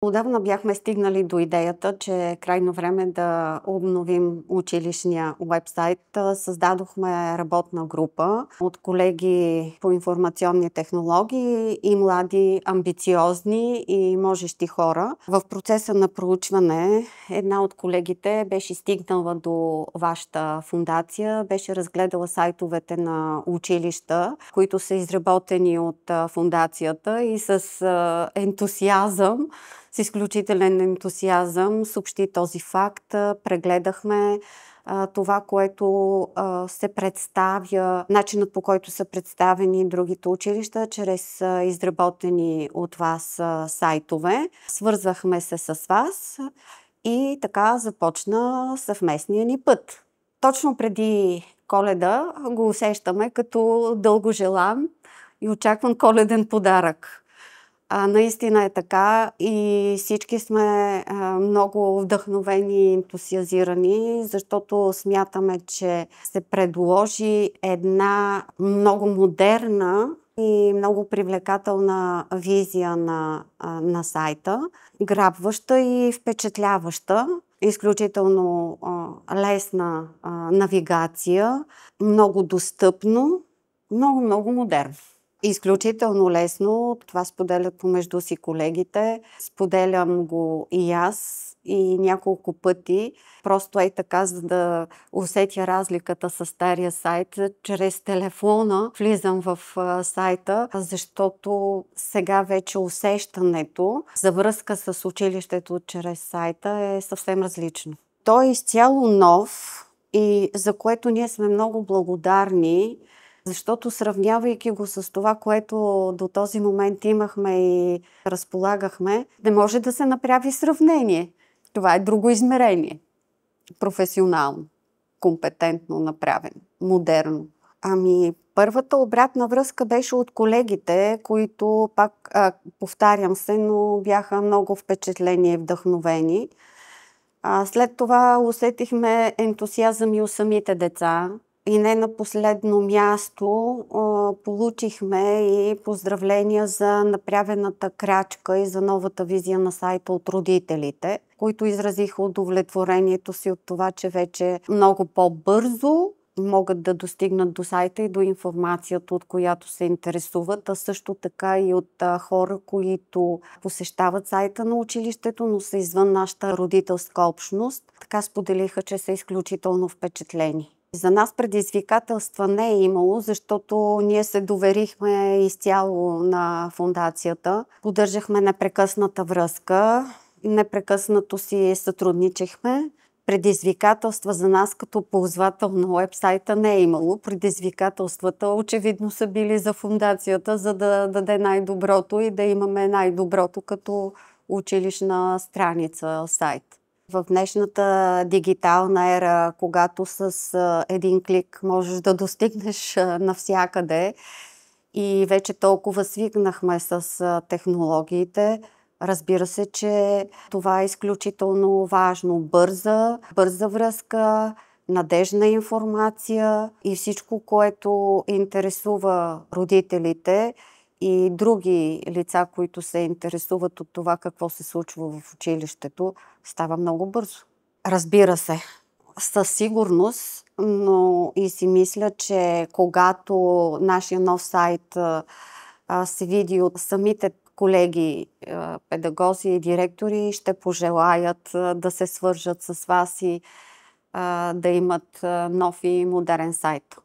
Отдавна бяхме стигнали до идеята, че е крайно време да обновим училищния уебсайт. Създадохме работна група от колеги по информационни технологии и млади, амбициозни и можещи хора. В процеса на проучване една от колегите беше стигнала до вашата фондация, беше разгледала сайтовете на училища, които са изработени от фондацията и с ентусиазъм, с изключителен ентусиазъм съобщи този факт. Прегледахме това, което се представя, начинът по който са представени другите училища, чрез изработени от вас сайтове. Свързахме се с вас и така започна съвместния ни път. Точно преди Коледа го усещаме като дългожелан и очакван коледен подарък. Наистина е така и всички сме много вдъхновени и ентусиазирани, защото смятаме, че се предложи една много модерна и много привлекателна визия на сайта, грабваща и впечатляваща, изключително лесна навигация, много достъпно, много модерно. Изключително лесно, това споделят помежду си колегите, споделям го и аз и няколко пъти. Просто е така, за да усетя разликата с стария сайт. Чрез телефона влизам в сайта, защото сега вече усещането за връзка с училището чрез сайта е съвсем различно. Той е изцяло нов и за което ние сме много благодарни, защото сравнявайки го с това, което до този момент имахме и разполагахме, не може да се направи сравнение. Това е друго измерение. Професионално, компетентно направено, модерно. Първата обратна връзка беше от колегите, които, пак повтарям се, но бяха много впечатлени и вдъхновени. След това усетихме ентусиазъм и у самите деца. И не на последно място получихме и поздравления за направената крачка и за новата визия на сайта от родителите, които изразиха удовлетворението си от това, че вече много по-бързо могат да достигнат до сайта и до информацията, от която се интересуват, а също така и от хора, които посещават сайта на училището, но са извън нашата родителска общност. Така споделиха, че са изключително впечатлени. За нас предизвикателства не е имало, защото ние се доверихме изцяло на фондацията. Поддържахме непрекъсната връзка, непрекъснато си сътрудничихме. Предизвикателства за нас като ползвател на уебсайта не е имало. Предизвикателствата очевидно са били за фондацията, за да даде най-доброто и да имаме най-доброто като училищна страница, сайт. В днешната дигитална ера, когато с един клик можеш да достигнеш навсякъде и вече толкова свикнахме с технологиите, разбира се, че това е изключително важно. Бърза връзка, надежна информация и всичко, което интересува родителите и други лица, които се интересуват от това какво се случва в училището, става много бързо. Разбира се, със сигурност, но и си мисля, че когато нашия нов сайт се види от самите колеги, педагози и директори, ще пожелаят да се свържат с вас и да имат нов и модерен сайт.